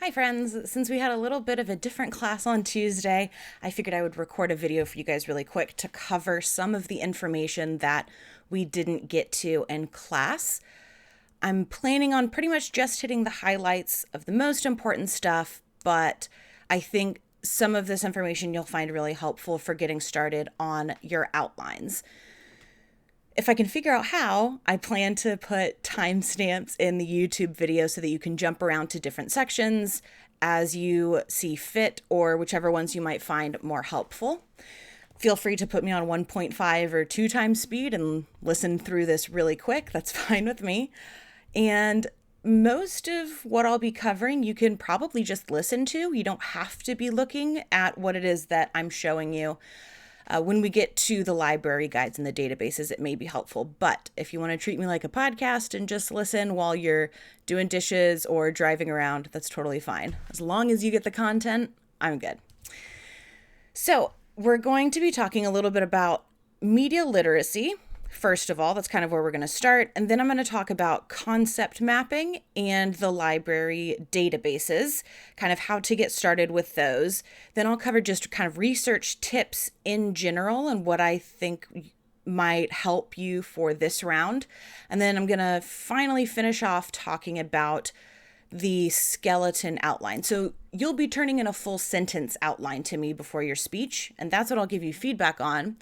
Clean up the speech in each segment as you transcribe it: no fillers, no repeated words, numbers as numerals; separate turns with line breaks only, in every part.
Hi friends, since we had a little bit of a different class on Tuesday, I figured I would record a video for you guys really quick to cover some of the information that we didn't get to in class. I'm planning on pretty much just hitting the highlights of the most important stuff, but I think some of this information you'll find really helpful for getting started on your outlines. If I can figure out how, I plan to put timestamps in the YouTube video so that you can jump around to different sections as you see fit or whichever ones you might find more helpful. Feel free to put me on 1.5 or 2 times speed and listen through this really quick. That's fine with me. And most of what I'll be covering, you can probably just listen to. You don't have to be looking at what it is that I'm showing you. When we get to the library guides and the databases, it may be helpful. But if you want to treat me like a podcast and just listen while you're doing dishes or driving around, that's totally fine. As long as you get the content, I'm good. So we're going to be talking a little bit about media literacy. First of all, that's kind of where we're going to start. And then I'm going to talk about concept mapping and the library databases, kind of how to get started with those. Then I'll cover just kind of research tips in general and what I think might help you for this round. And then I'm going to finally finish off talking about the skeleton outline. So you'll be turning in a full sentence outline to me before your speech, and that's what I'll give you feedback on.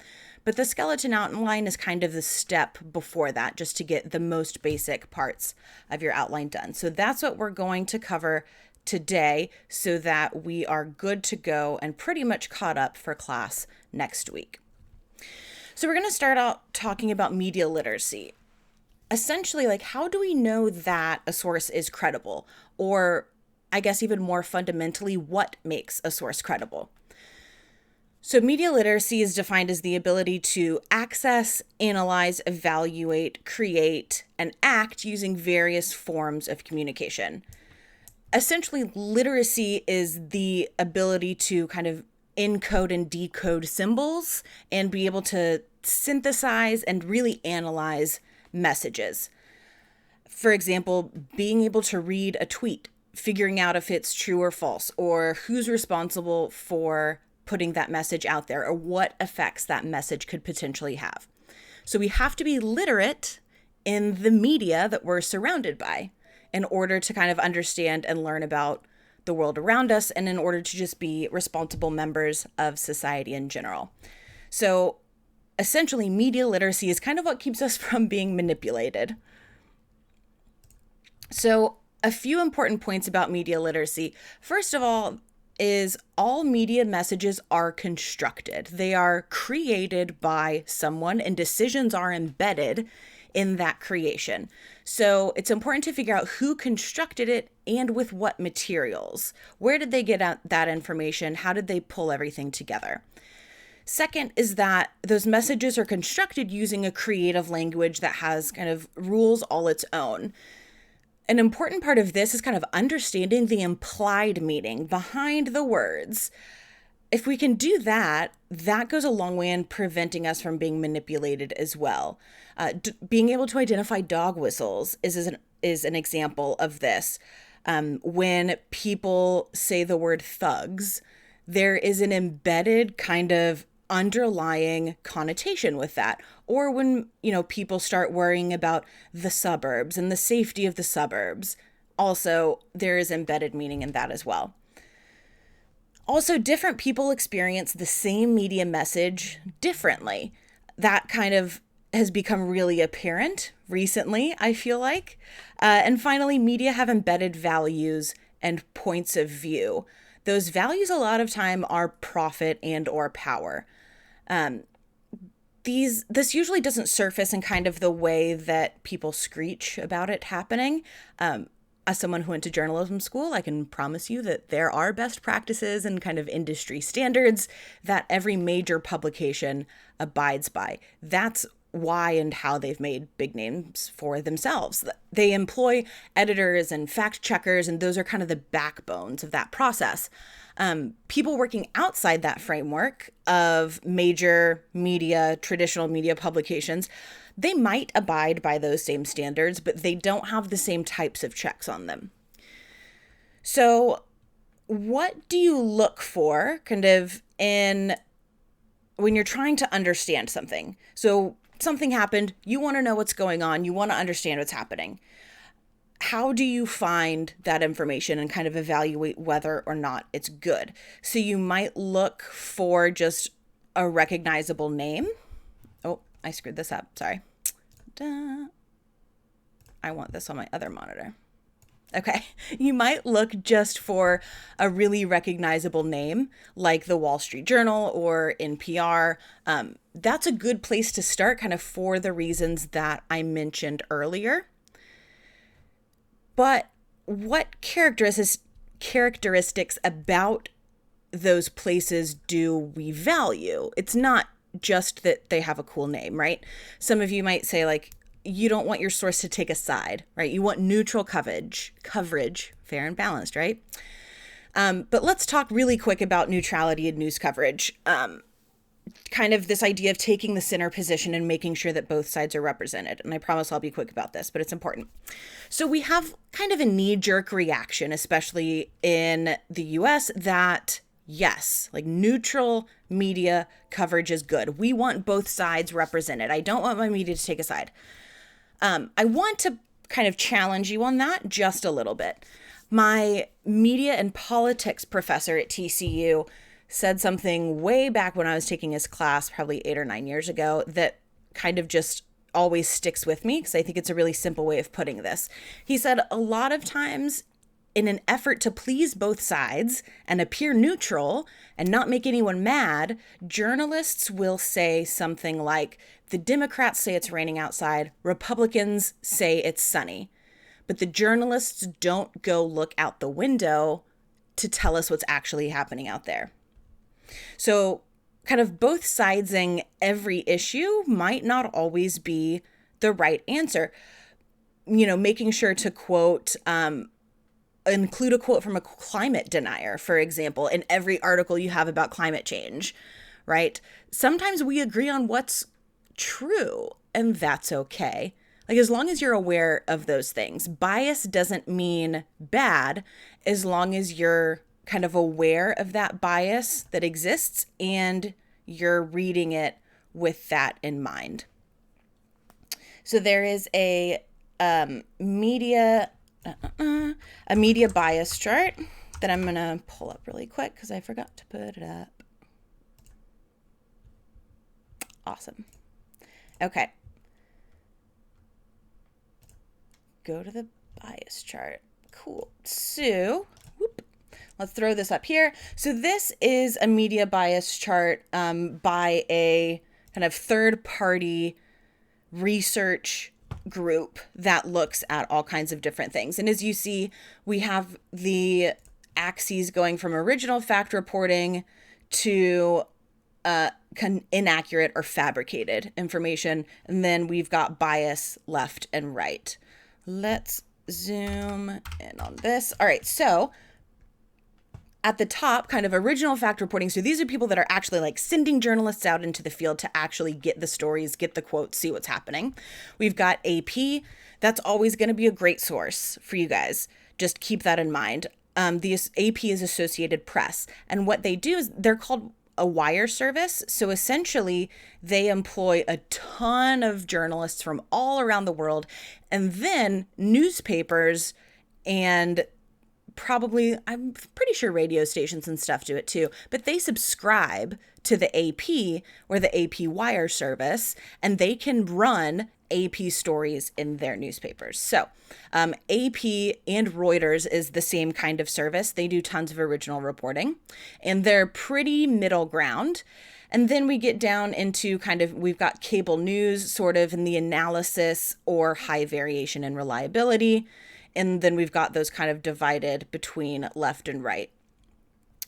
But the skeleton outline is kind of the step before that, just to get the most basic parts of your outline done. So that's what we're going to cover today so that we are good to go and pretty much caught up for class next week. So we're going to start out talking about media literacy. Essentially, like, how do we know that a source is credible? Or I guess even more fundamentally, what makes a source credible? So media literacy is defined as the ability to access, analyze, evaluate, create, and act using various forms of communication. Essentially, literacy is the ability to kind of encode and decode symbols and be able to synthesize and really analyze messages. For example, being able to read a tweet, figuring out if it's true or false, or who's responsible for putting that message out there, or what effects that message could potentially have. So we have to be literate in the media that we're surrounded by in order to kind of understand and learn about the world around us, and in order to just be responsible members of society in general. So essentially, media literacy is kind of what keeps us from being manipulated. So a few important points about media literacy. First of all, is all media messages are constructed. They are created by someone and decisions are embedded in that creation. So it's important to figure out who constructed it and with what materials. Where did they get that information? How did they pull everything together? Second is that those messages are constructed using a creative language that has kind of rules all its own. An important part of this is kind of understanding the implied meaning behind the words. If we can do that, that goes a long way in preventing us from being manipulated as well. Being able to identify dog whistles is an example of this. When people say the word thugs, there is an embedded kind of underlying connotation with that. Or when, people start worrying about the suburbs and the safety of the suburbs, also there is embedded meaning in that as well. Also, different people experience the same media message differently. That kind of has become really apparent recently, I feel like. And finally, media have embedded values and points of view. Those values a lot of time are profit and or power. This usually doesn't surface in kind of the way that people screech about it happening. As someone who went to journalism school, I can promise you that there are best practices and kind of industry standards that every major publication abides by. That's why and how they've made big names for themselves. They employ editors and fact checkers, and those are kind of the backbones of that process. People working outside that framework of major media, traditional media publications, they might abide by those same standards, but they don't have the same types of checks on them. So what do you look for kind of in when you're trying to understand something? So something happened, you want to know what's going on, you want to understand what's happening. How do you find that information and kind of evaluate whether or not it's good? So you might look for just a recognizable name. Oh, I screwed this up. Sorry. I want this on my other monitor. Okay. You might look just for a really recognizable name like the Wall Street Journal or NPR. That's a good place to start, kind of for the reasons that I mentioned earlier. But what characteristics about those places do we value? It's not just that they have a cool name, right? Some of you might say, like, you don't want your source to take a side, right? You want neutral coverage, fair and balanced, right? But let's talk really quick about neutrality in news coverage. Kind of this idea of taking the center position and making sure that both sides are represented. And I promise I'll be quick about this, but it's important. So we have kind of a knee-jerk reaction, especially in the US, that yes, like neutral media coverage is good. We want both sides represented. I don't want my media to take a side. I want to kind of challenge you on that just a little bit. My media and politics professor at TCU said something way back when I was taking his class, probably 8 or 9 years ago, that kind of just always sticks with me because I think it's a really simple way of putting this. He said a lot of times in an effort to please both sides and appear neutral and not make anyone mad, journalists will say something like, the Democrats say it's raining outside, Republicans say it's sunny. But the journalists don't go look out the window to tell us what's actually happening out there. So kind of both sidesing every issue might not always be the right answer. You know, making sure to quote, include a quote from a climate denier, for example, in every article you have about climate change, right? Sometimes we agree on what's true, and that's okay. Like, as long as you're aware of those things. Bias doesn't mean bad as long as you're kind of aware of that bias that exists and you're reading it with that in mind. So there is a media bias chart that I'm going to pull up really quick because I forgot to put it up. Awesome. Okay. Go to the bias chart. Cool. So, let's throw this up here. So this is a media bias chart by a kind of third-party research group that looks at all kinds of different things. And as you see, we have the axes going from original fact reporting to inaccurate or fabricated information. And then we've got bias left and right. Let's zoom in on this. All right, so at the top, kind of original fact reporting. So these are people that are actually like sending journalists out into the field to actually get the stories, get the quotes, see what's happening. We've got AP. That's always going to be a great source for you guys. Just keep that in mind. The AP is Associated Press. And what they do is they're called a wire service. So essentially, they employ a ton of journalists from all around the world. And then newspapers and probably, I'm pretty sure radio stations and stuff do it too, but they subscribe to the AP or the AP wire service, and they can run AP stories in their newspapers. So AP and Reuters is the same kind of service. They do tons of original reporting, and they're pretty middle ground. And then we get down into kind of, we've got cable news sort of in the analysis or high variation in reliability. And then we've got those kind of divided between left and right.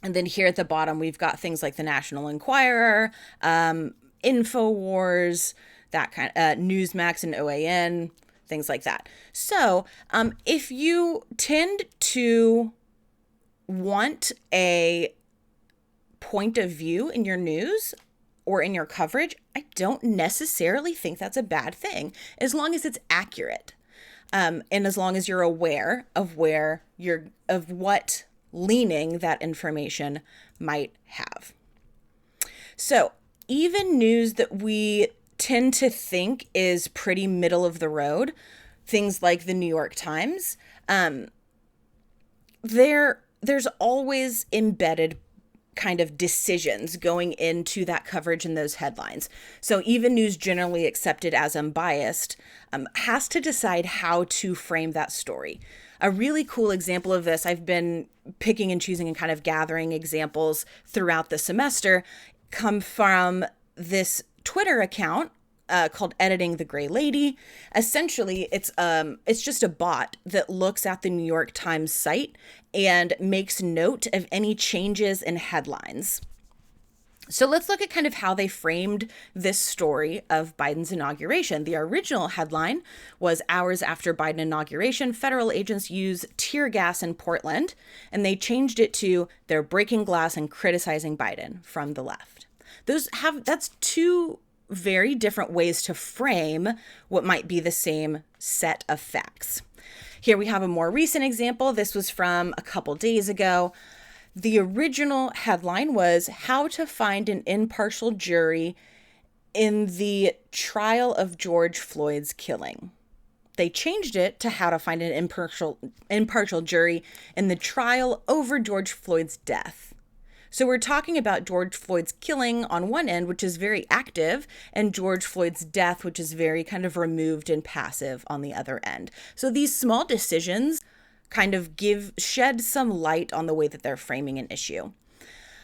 And then here at the bottom, we've got things like the National Enquirer, InfoWars, that kind of Newsmax and OAN, things like that. So if you tend to want a point of view in your news or in your coverage, I don't necessarily think that's a bad thing, as long as it's accurate. And as long as you're aware of what leaning that information might have. So even news that we tend to think is pretty middle of the road, things like the New York Times, there's always embedded kind of decisions going into that coverage in those headlines. So even news generally accepted as unbiased has to decide how to frame that story. A really cool example of this, I've been picking and choosing and kind of gathering examples throughout the semester, come from this Twitter account called Editing the Gray Lady. Essentially, it's just a bot that looks at the New York Times site and makes note of any changes in headlines. So let's look at kind of how they framed this story of Biden's inauguration. The original headline was "Hours after Biden inauguration, federal agents use tear gas in Portland," and they changed it to "They're breaking glass and criticizing Biden" from the left. That's two very different ways to frame what might be the same set of facts. Here we have a more recent example. This was from a couple days ago. The original headline was "How to Find an Impartial Jury in the Trial of George Floyd's Killing." They changed it to "How to Find an Impartial Jury in the Trial over George Floyd's Death." So we're talking about George Floyd's killing on one end, which is very active, and George Floyd's death, which is very kind of removed and passive on the other end. So these small decisions kind of shed some light on the way that they're framing an issue.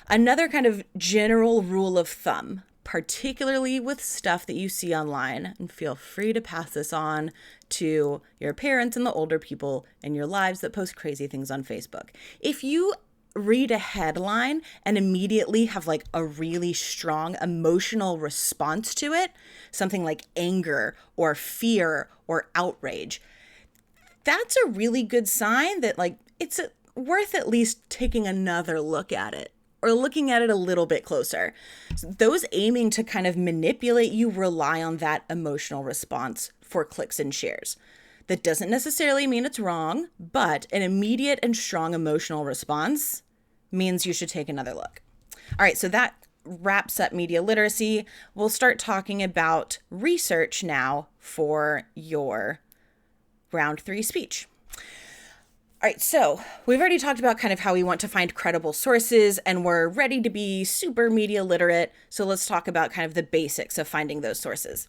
Another kind of general rule of thumb, particularly with stuff that you see online, and feel free to pass this on to your parents and the older people in your lives that post crazy things on Facebook. If you read a headline and immediately have like a really strong emotional response to it, something like anger or fear or outrage, that's a really good sign that like it's worth at least taking another look at it or looking at it a little bit closer. So those aiming to kind of manipulate you rely on that emotional response for clicks and shares. That doesn't necessarily mean it's wrong, but an immediate and strong emotional response means you should take another look. All right, so that wraps up media literacy. We'll start talking about research now for your round 3 speech. All right, so we've already talked about kind of how we want to find credible sources and we're ready to be super media literate. So let's talk about kind of the basics of finding those sources.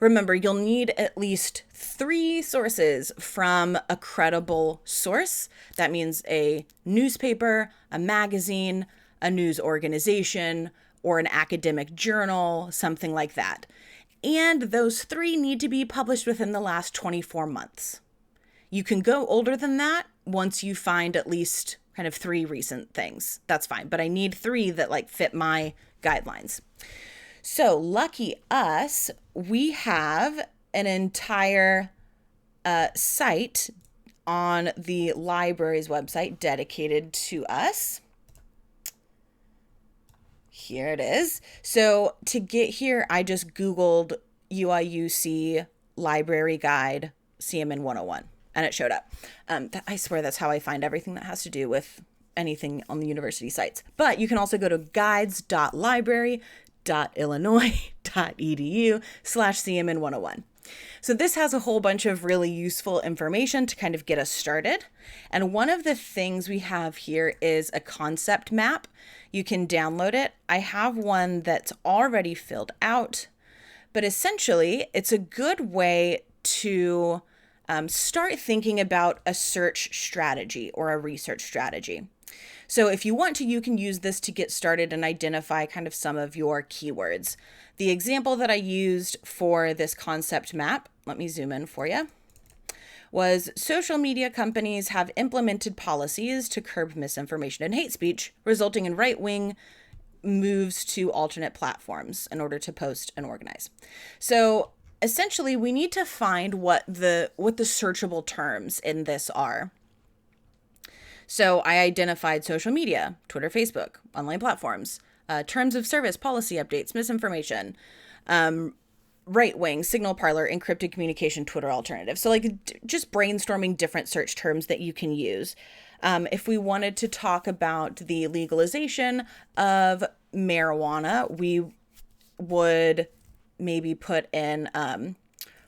Remember, you'll need at least 3 sources from a credible source. That means a newspaper, a magazine, a news organization, or an academic journal, something like that. And those 3 need to be published within the last 24 months. You can go older than that once you find at least kind of 3 recent things. That's fine, but I need 3 that like fit my guidelines. So lucky us, we have an entire site on the library's website dedicated to us. Here it is. So to get here, I just Googled UIUC library guide CMN101 and it showed up. I swear that's how I find everything that has to do with anything on the university sites. But you can also go to guides.library.illinois.edu/CMN101. So this has a whole bunch of really useful information to kind of get us started. And one of the things we have here is a concept map. You can download it. I have one that's already filled out, but essentially it's a good way to start thinking about a search strategy or a research strategy. So if you want to, you can use this to get started and identify kind of some of your keywords. The example that I used for this concept map, let me zoom in for you, was social media companies have implemented policies to curb misinformation and hate speech, resulting in right-wing moves to alternate platforms in order to post and organize. So essentially, we need to find what the searchable terms in this are. So I identified social media, Twitter, Facebook, online platforms, terms of service, policy updates, misinformation, right-wing, signal parlor, encrypted communication, Twitter alternative. So like just brainstorming different search terms that you can use. If we wanted to talk about the legalization of marijuana, we would maybe put in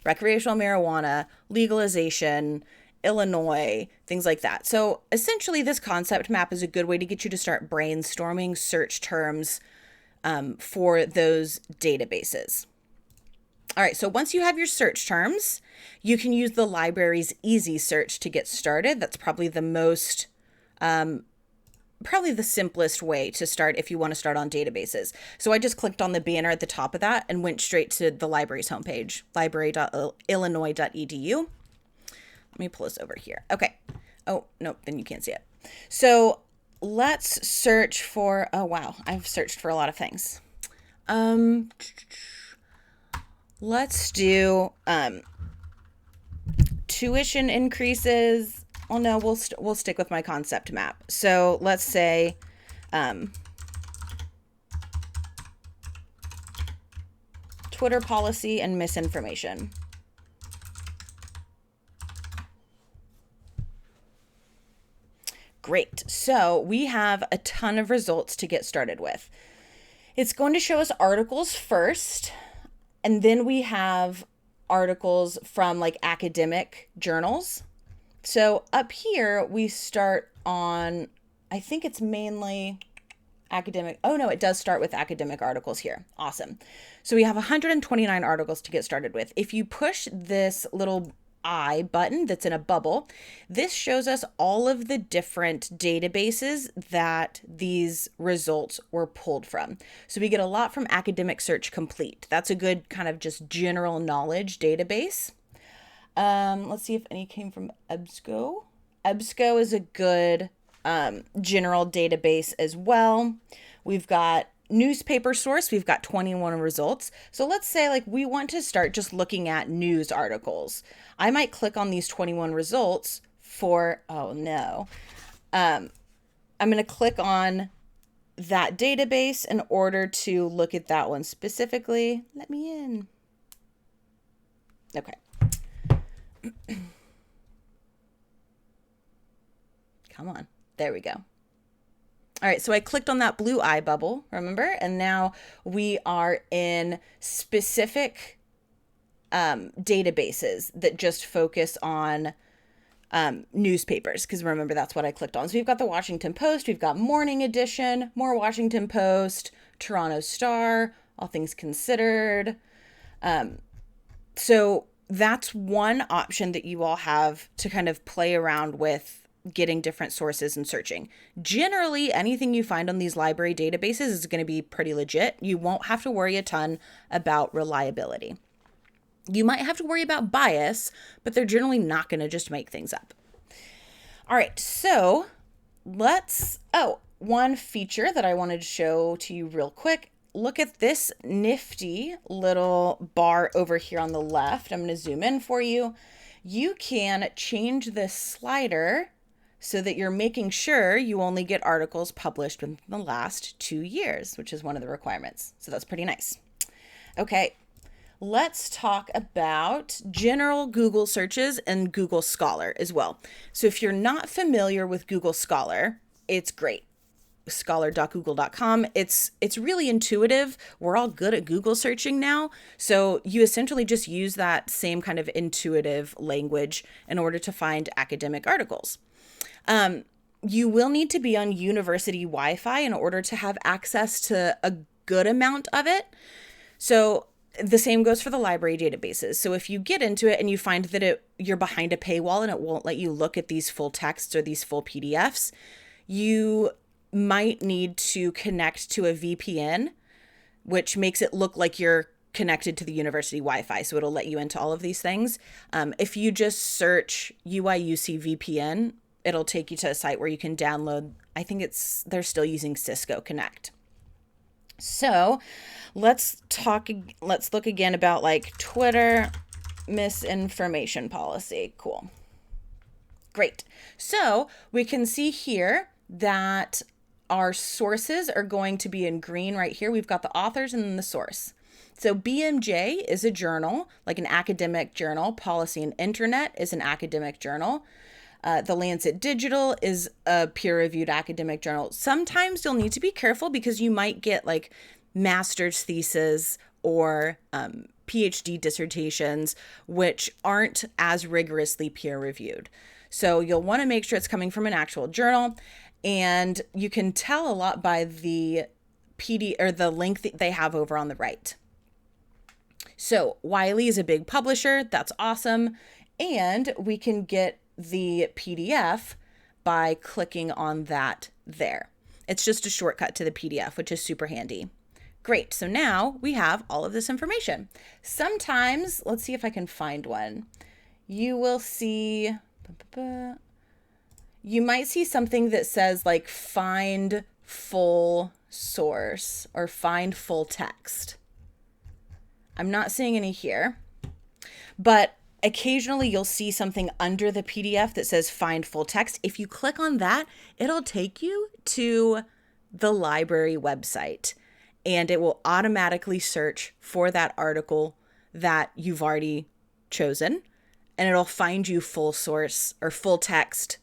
recreational marijuana, legalization, Illinois, things like that. So essentially, this concept map is a good way to get you to start brainstorming search terms for those databases. All right, so once you have your search terms, you can use the library's easy search to get started. That's probably the most, probably the simplest way to start if you want to start on databases. So I just clicked on the banner at the top of that and went straight to the library's homepage, library.illinois.edu. Let me pull this over here. Okay. Oh, no, then you can't see it. So let's search for, oh, wow, I've searched for a lot of things. Let's do tuition increases. Oh no, we'll stick with my concept map. So let's say Twitter policy and misinformation. Great. So we have a ton of results to get started with. It's going to show us articles first. And then we have articles from like academic journals. So up here, we start on, I think it's mainly academic. Oh no, it does start with academic articles here. Awesome. So we have 129 articles to get started with. If you push this little I button that's in a bubble, this shows us all of the different databases that these results were pulled from. So we get a lot from Academic Search Complete. That's a good kind of just general knowledge database. Let's see if any came from EBSCO. EBSCO is a good general database as well. We've got newspaper source. We've got 21 results. So let's say like we want to start just looking at news articles. I might click on these 21 results for, oh no. I'm going to click on that database in order to look at that one specifically. Let me in. Okay. Come on. There we go. All right, so I clicked on that blue eye bubble, remember? And now we are in specific databases that just focus on newspapers, because remember, that's what I clicked on. So we've got the Washington Post, we've got Morning Edition, more Washington Post, Toronto Star, All Things Considered. So that's one option that you all have to kind of play around with getting different sources and searching. Generally, anything you find on these library databases is going to be pretty legit. You won't have to worry a ton about reliability. You might have to worry about bias, but they're generally not going to just make things up. All right, so one feature that I wanted to show to you real quick. Look at this nifty little bar over here on the left. I'm going to zoom in for you. You can change this slider so that you're making sure you only get articles published within the last 2 years, which is one of the requirements. So that's pretty nice. Okay, let's talk about general Google searches and Google Scholar as well. So if you're not familiar with Google Scholar, it's great. Scholar.google.com. It's really intuitive. We're all good at Google searching now. So you essentially just use that same kind of intuitive language in order to find academic articles. You will need to be on university Wi-Fi in order to have access to a good amount of it. So the same goes for the library databases. So if you get into it and you find that you're behind a paywall and it won't let you look at these full texts or these full PDFs, you might need to connect to a VPN, which makes it look like you're connected to the university Wi-Fi. So it'll let you into all of these things. If you just search UIUC VPN, it'll take you to a site where you can download, I think they're still using Cisco Connect. So let's look again about like Twitter misinformation policy. Cool. Great. So we can see here that our sources are going to be in green right here. We've got the authors and then the source. So BMJ is a journal, like an academic journal. Policy and Internet is an academic journal. The Lancet Digital is a peer-reviewed academic journal. Sometimes you'll need to be careful because you might get like master's thesis or PhD dissertations, which aren't as rigorously peer-reviewed. So you'll want to make sure it's coming from an actual journal, and you can tell a lot by the PD or the link that they have over on the right. So Wiley is a big publisher. That's awesome. And we can get the PDF by clicking on that there. It's just a shortcut to the PDF, which is super handy. Great. So now we have all of this information. Sometimes, let's see if I can find one. You will see, you might see something that says like find full source or find full text. I'm not seeing any here, but occasionally you'll see something under the PDF that says find full text. If you click on that, it'll take you to the library website, and it will automatically search for that article that you've already chosen, and it'll find you full source or full text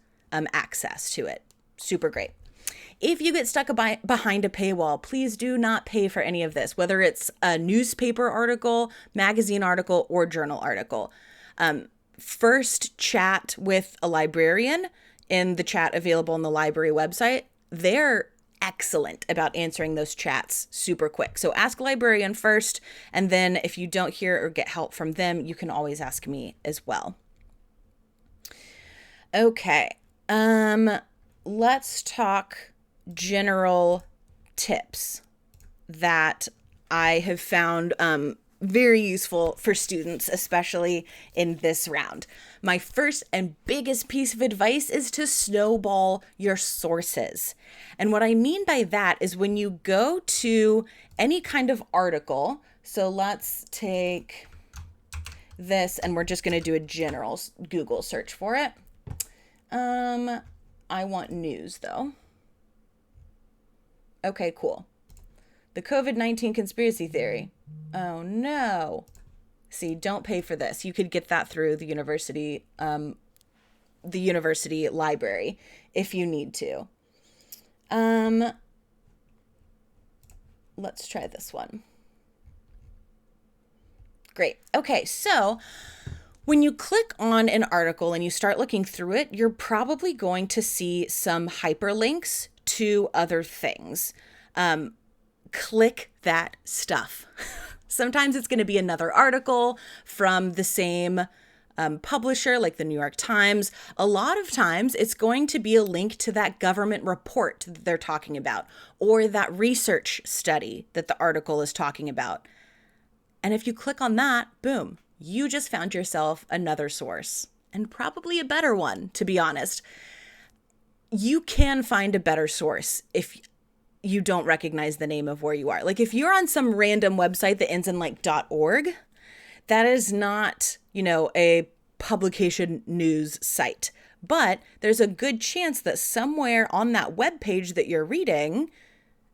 access to it. Super great. If you get stuck behind a paywall, please do not pay for any of this, whether it's a newspaper article, magazine article, or journal article. First chat with a librarian in the chat available on the library website. They're excellent about answering those chats super quick. So ask a librarian first, and then if you don't hear or get help from them, you can always ask me as well. Okay, let's talk general tips that I have found very useful for students, especially in this round. My first and biggest piece of advice is to snowball your sources. And what I mean by that is when you go to any kind of article, so let's take this and we're just going to do a general Google search for it. I want news though. Okay, cool. The COVID-19 conspiracy theory. Oh no. See, don't pay for this. You could get that through the university library if you need to. Let's try this one. Great. Okay, so when you click on an article and you start looking through it, you're probably going to see some hyperlinks to other things. Click that stuff. Sometimes it's going to be another article from the same publisher, like the New York Times. A lot of times it's going to be a link to that government report that they're talking about, or that research study that the article is talking about. And if you click on that, boom, you just found yourself another source, and probably a better one, to be honest. You can find a better source if you don't recognize the name of where you are. Like if you're on some random website that ends in like .org, that is not, a publication news site. But there's a good chance that somewhere on that web page that you're reading,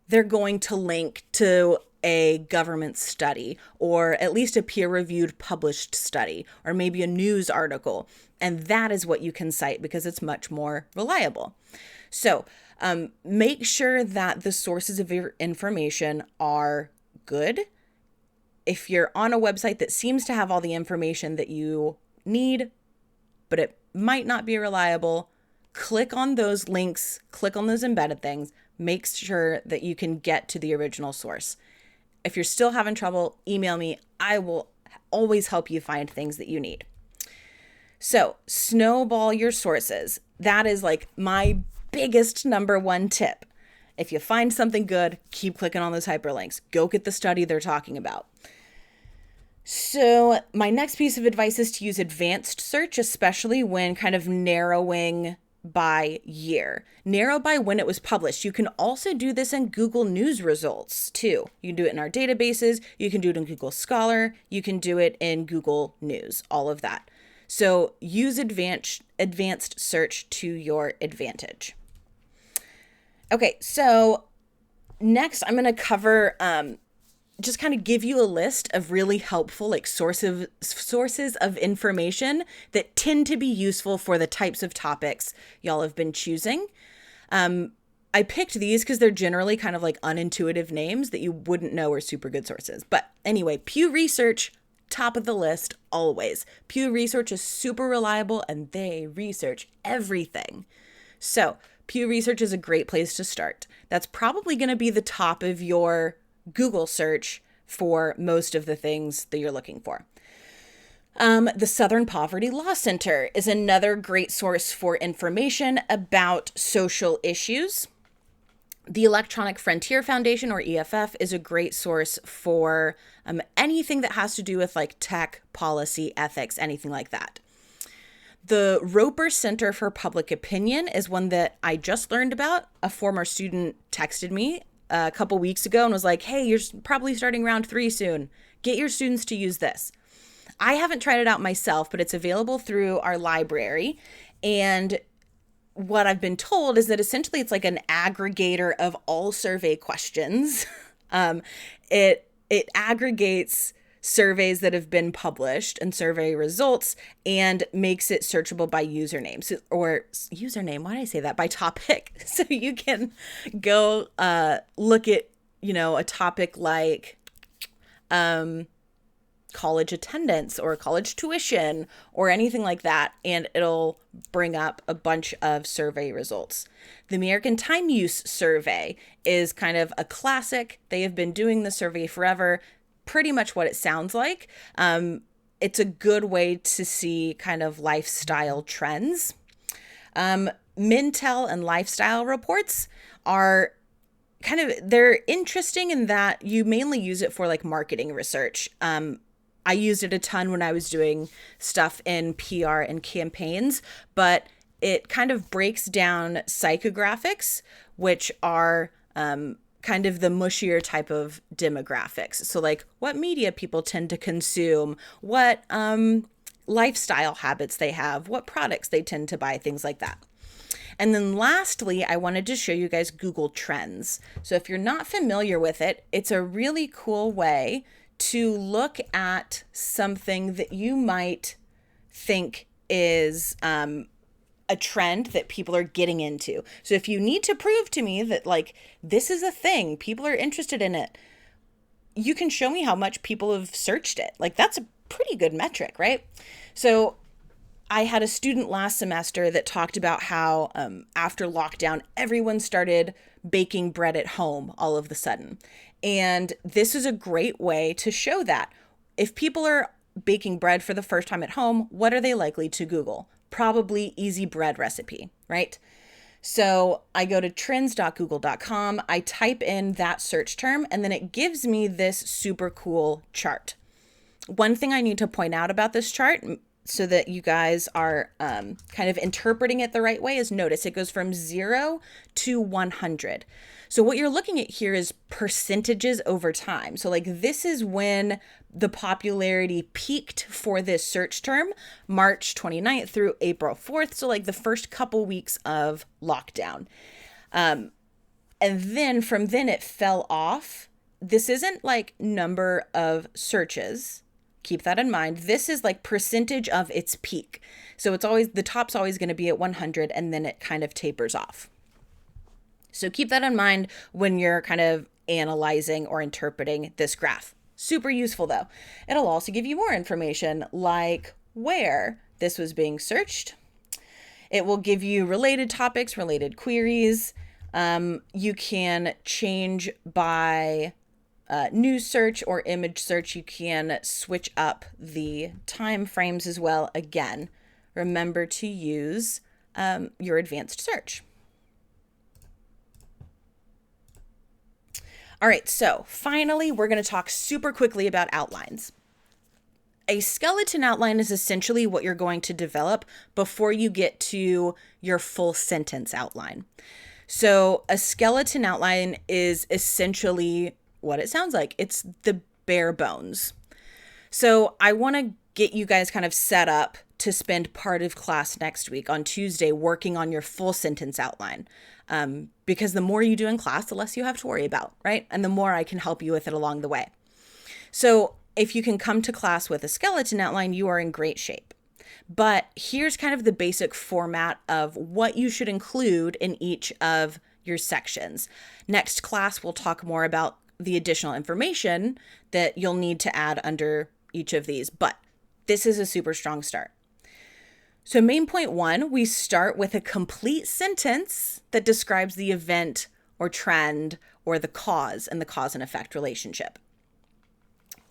they're going to link to a government study, or at least a peer-reviewed published study, or maybe a news article. And that is what you can cite because it's much more reliable. So make sure that the sources of your information are good. If you're on a website that seems to have all the information that you need, but it might not be reliable, click on those links, click on those embedded things, make sure that you can get to the original source. If you're still having trouble, email me. I will always help you find things that you need. So snowball your sources. That is like my biggest number one tip. If you find something good, keep clicking on those hyperlinks. Go get the study they're talking about. So my next piece of advice is to use advanced search, especially when kind of narrowing by year. Narrow by when it was published. You can also do this in Google News results too. You can do it in our databases. You can do it in Google Scholar. You can do it in Google News, all of that. So use advanced search to your advantage. Okay, so next I'm going to cover just kind of give you a list of really helpful like sources of information that tend to be useful for the types of topics y'all have been choosing. I picked these because they're generally kind of like unintuitive names that you wouldn't know are super good sources. But anyway, Pew Research, top of the list always. Pew Research is super reliable and they research everything. So Pew Research is a great place to start. That's probably going to be the top of your Google search for most of the things that you're looking for. The Southern Poverty Law Center is another great source for information about social issues. The Electronic Frontier Foundation, or EFF, is a great source for anything that has to do with like tech, policy, ethics, anything like that. The Roper Center for Public Opinion is one that I just learned about. A former student texted me a couple weeks ago and was like, hey, you're probably starting round 3 soon. Get your students to use this. I haven't tried it out myself, but it's available through our library. And what I've been told is that essentially it's like an aggregator of all survey questions. It aggregates surveys that have been published and survey results and makes it searchable by username. Or username, why did I say that? By topic. So you can go look at, a topic like college attendance or college tuition or anything like that, and it'll bring up a bunch of survey results. The American Time Use Survey is kind of a classic. They have been doing the survey forever, pretty much what it sounds like. It's a good way to see kind of lifestyle trends. Mintel and lifestyle reports are they're interesting in that you mainly use it for like marketing research. I used it a ton when I was doing stuff in PR and campaigns, but it kind of breaks down psychographics, which are kind of the mushier type of demographics. So like what media people tend to consume, what lifestyle habits they have, what products they tend to buy, things like that. And then lastly, I wanted to show you guys Google Trends. So if you're not familiar with it, it's a really cool way to look at something that you might think is a trend that people are getting into. So if you need to prove to me that like this is a thing, people are interested in it, you can show me how much people have searched it. Like that's a pretty good metric, right? So I had a student last semester that talked about how after lockdown, everyone started baking bread at home all of a sudden. And this is a great way to show that. If people are baking bread for the first time at home, what are they likely to Google? Probably easy bread recipe, right? So I go to trends.google.com, I type in that search term, and then it gives me this super cool chart. One thing I need to point out about this chart so that you guys are kind of interpreting it the right way is notice it goes from 0 to 100. So what you're looking at here is percentages over time. So like this is when the popularity peaked for this search term, March 29th through April 4th. So like the first couple weeks of lockdown. And then from then it fell off. This isn't like number of searches. Keep that in mind. This is like percentage of its peak. So it's always, the top's always going to be at 100 and then it kind of tapers off. So keep that in mind when you're kind of analyzing or interpreting this graph. Super useful though. It'll also give you more information like where this was being searched. It will give you related topics, related queries. You can change by news search or image search. You can switch up the time frames as well. Again, remember to use your advanced search. All right, so finally, we're going to talk super quickly about outlines. A skeleton outline is essentially what you're going to develop before you get to your full sentence outline. So a skeleton outline is essentially what it sounds like. It's the bare bones. So I want to get you guys kind of set up to spend part of class next week on Tuesday working on your full sentence outline. Because the more you do in class, the less you have to worry about, right? And the more I can help you with it along the way. So if you can come to class with a skeleton outline, you are in great shape. But here's kind of the basic format of what you should include in each of your sections. Next class, we'll talk more about the additional information that you'll need to add under each of these, but this is a super strong start. So main point 1, we start with a complete sentence that describes the event or trend or the cause and the cause and effect relationship.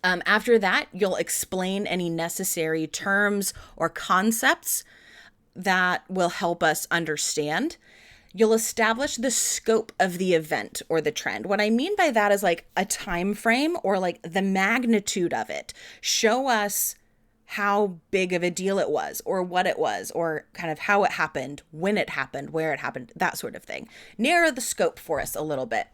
After that, you'll explain any necessary terms or concepts that will help us understand. You'll establish the scope of the event or the trend. What I mean by that is like a time frame or like the magnitude of it. Show us how big of a deal it was or what it was or kind of how it happened, when it happened, where it happened, that sort of thing. Narrow the scope for us a little bit.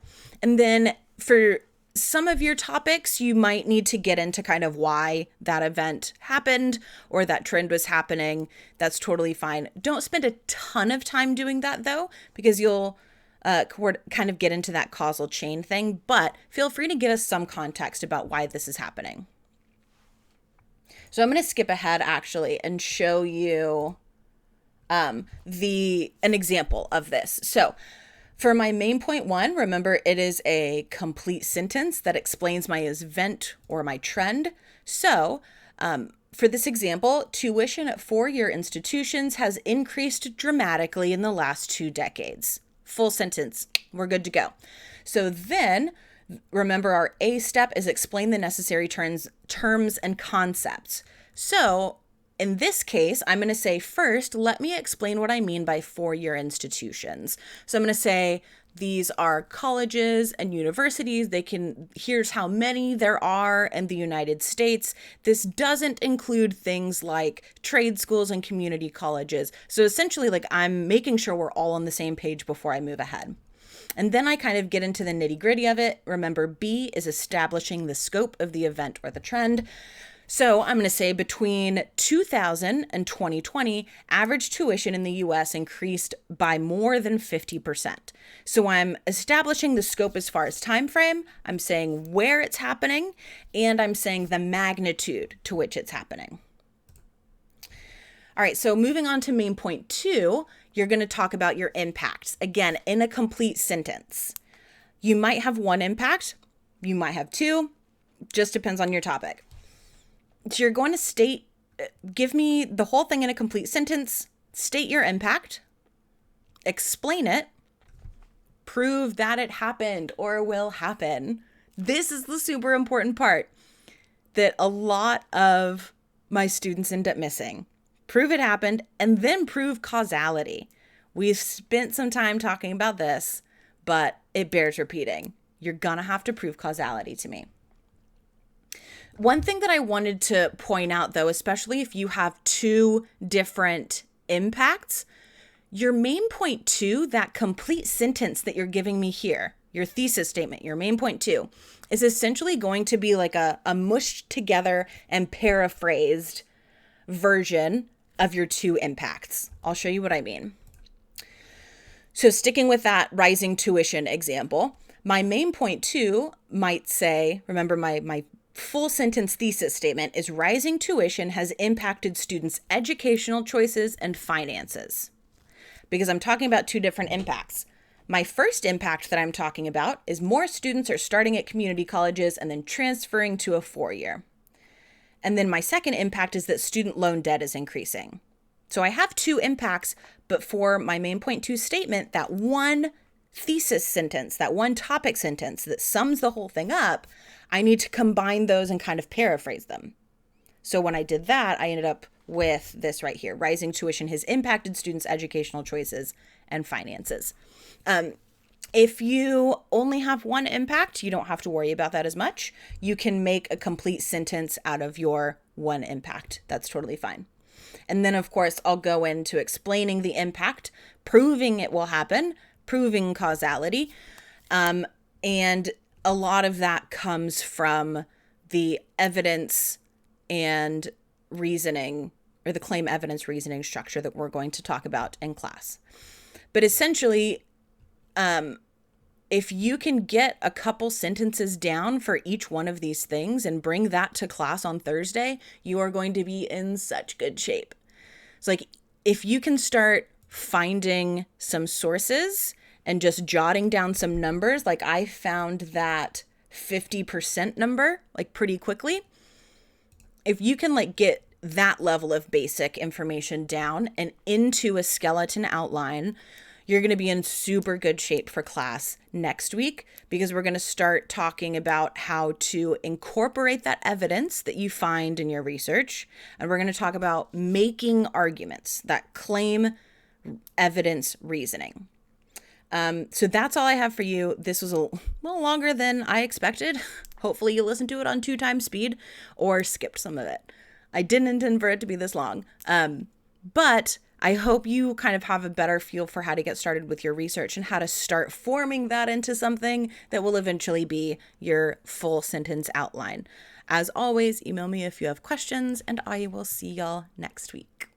And then for some of your topics, you might need to get into kind of why that event happened or that trend was happening. That's totally fine. Don't spend a ton of time doing that though, because you'll kind of get into that causal chain thing, but feel free to give us some context about why this is happening. So I'm going to skip ahead actually and show you an example of this. So for my main point 1, remember it is a complete sentence that explains my event or my trend. So for this example, tuition at 4-year institutions has increased dramatically in the last 2 decades. Full sentence, we're good to go. So then remember our A step is explain the necessary terms and concepts. So in this case, I'm going to say first, let me explain what I mean by 4-year institutions. So I'm going to say these are colleges and universities. Here's how many there are in the United States. This doesn't include things like trade schools and community colleges. So essentially, like I'm making sure we're all on the same page before I move ahead. And then I kind of get into the nitty gritty of it. Remember, B is establishing the scope of the event or the trend. So I'm going to say between 2000 and 2020, average tuition in the US increased by more than 50%. So I'm establishing the scope as far as time frame, I'm saying where it's happening, and I'm saying the magnitude to which it's happening. All right, so moving on to main point 2, you're going to talk about your impacts. Again, in a complete sentence. You might have 1 impact, you might have 2, just depends on your topic. So you're going to give me the whole thing in a complete sentence, state your impact, explain it, prove that it happened or will happen. This is the super important part that a lot of my students end up missing. Prove it happened and then prove causality. We've spent some time talking about this, but it bears repeating. You're going to have to prove causality to me. One thing that I wanted to point out, though, especially if you have 2 different impacts, your main point 2, that complete sentence that you're giving me here, your thesis statement, your main point 2, is essentially going to be like a mushed together and paraphrased version of your 2 impacts. I'll show you what I mean. So sticking with that rising tuition example, my main point 2 might say, remember my full sentence thesis statement is rising tuition has impacted students' educational choices and finances. Because I'm talking about 2 different impacts. My first impact that I'm talking about is more students are starting at community colleges and then transferring to a 4-year. And then my second impact is that student loan debt is increasing. So I have 2 impacts, but for my main point 2 statement, that one thesis sentence, that one topic sentence that sums the whole thing up, I need to combine those and kind of paraphrase them. So when I did that, I ended up with this right here. Rising tuition has impacted students' educational choices and finances. If you only have 1 impact, you don't have to worry about that as much. You can make a complete sentence out of your 1 impact. That's totally fine. And then, of course, I'll go into explaining the impact, proving it will happen, proving causality, and a lot of that comes from the evidence and reasoning, or the claim evidence reasoning structure that we're going to talk about in class. But essentially, if you can get a couple sentences down for each one of these things and bring that to class on Thursday, you are going to be in such good shape. It's like if you can start finding some sources and just jotting down some numbers, like I found that 50% number like pretty quickly. If you can like get that level of basic information down and into a skeleton outline, you're going to be in super good shape for class next week, because we're going to start talking about how to incorporate that evidence that you find in your research. And we're going to talk about making arguments, that claim evidence reasoning. So that's all I have for you. This was a little longer than I expected. Hopefully you listened to it on 2x speed or skipped some of it. I didn't intend for it to be this long. But I hope you kind of have a better feel for how to get started with your research and how to start forming that into something that will eventually be your full sentence outline. As always, email me if you have questions, and I will see y'all next week.